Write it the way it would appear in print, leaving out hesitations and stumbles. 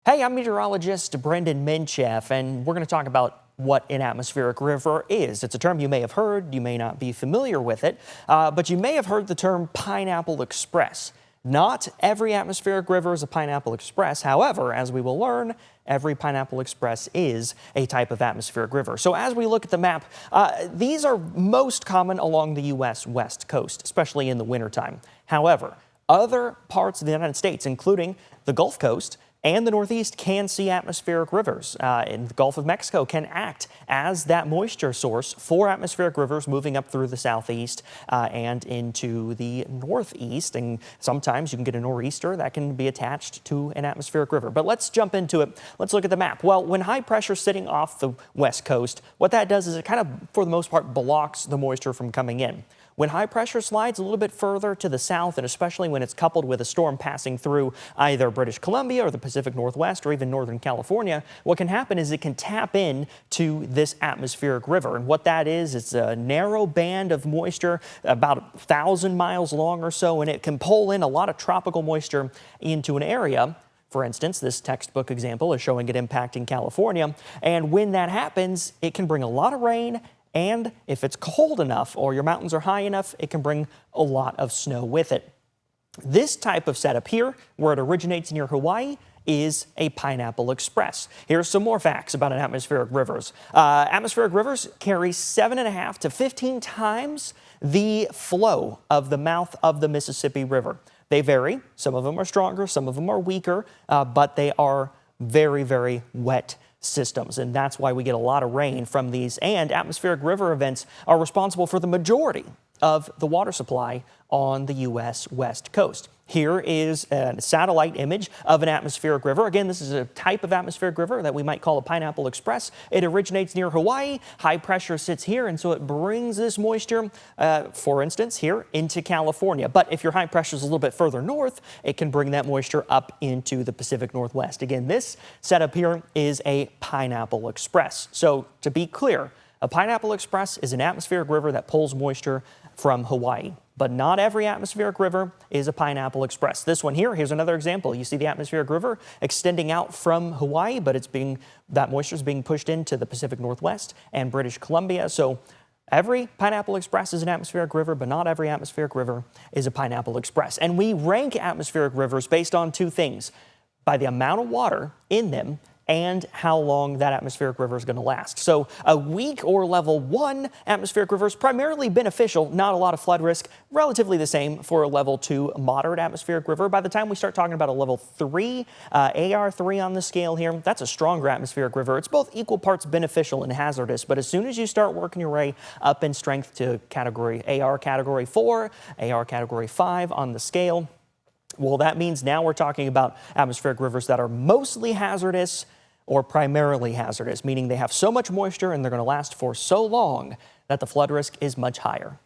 Hey, I'm meteorologist Brenden Mincheff, and we're going to talk about what an atmospheric river is. It's a term you may have heard, you may not be familiar with it, but you may have heard the term Pineapple Express. Not every atmospheric river is a Pineapple Express. However, as we will learn, every Pineapple Express is a type of atmospheric river. So as we look at the map, these are most common along the U.S. West Coast, especially in the wintertime. However, other parts of the United States, including the Gulf Coast and the Northeast, can see atmospheric rivers. In the Gulf of Mexico can act as that moisture source for atmospheric rivers moving up through the southeast and into the northeast. And sometimes you can get a nor'easter that can be attached to an atmospheric river. But let's jump into it. Let's look at the map. Well, when high pressure is sitting off the west coast, what that does is it kind of, for the most part, blocks the moisture from coming in. When high pressure slides a little bit further to the south, and especially when it's coupled with a storm passing through either British Columbia or the Pacific Northwest or even Northern California, what can happen is it can tap in to this atmospheric river. And what that is, it's a narrow band of moisture, about 1,000 miles long or so, and it can pull in a lot of tropical moisture into an area. For instance, this textbook example is showing it impacting California. And when that happens, it can bring a lot of rain. And if it's cold enough or your mountains are high enough, it can bring a lot of snow with it. This type of setup here, where it originates near Hawaii, is a Pineapple Express. Here's some more facts about atmospheric rivers. Atmospheric rivers carry 7.5 to 15 times the flow of the mouth of the Mississippi River. They vary. Some of them are stronger, some of them are weaker, but they are very, very wet systems, and that's why we get a lot of rain from these. And atmospheric river events are responsible for the majority of the water supply on the U.S. West Coast. Here is a satellite image of an atmospheric river. Again, this is a type of atmospheric river that we might call a Pineapple Express. It originates near Hawaii. High pressure sits here, and so it brings this moisture, for instance, here into California. But if your high pressure is a little bit further north, it can bring that moisture up into the Pacific Northwest. Again, this setup here is a Pineapple Express. So to be clear, a Pineapple Express is an atmospheric river that pulls moisture from Hawaii. But not every atmospheric river is a Pineapple Express. This one here, here's another example. You see the atmospheric river extending out from Hawaii, but that moisture is being pushed into the Pacific Northwest and British Columbia. So every Pineapple Express is an atmospheric river, but not every atmospheric river is a Pineapple Express. And we rank atmospheric rivers based on two things: by the amount of water in them and how long that atmospheric river is going to last. So a weak or level 1 atmospheric river is primarily beneficial, not a lot of flood risk, relatively the same for a level 2 moderate atmospheric river. By the time we start talking about a level 3, AR3 on the scale here, that's a stronger atmospheric river. It's both equal parts beneficial and hazardous, but as soon as you start working your way up in strength to category AR category 4, AR category 5 on the scale, well, that means now we're talking about atmospheric rivers that are mostly hazardous or primarily hazardous, meaning they have so much moisture and they're going to last for so long that the flood risk is much higher.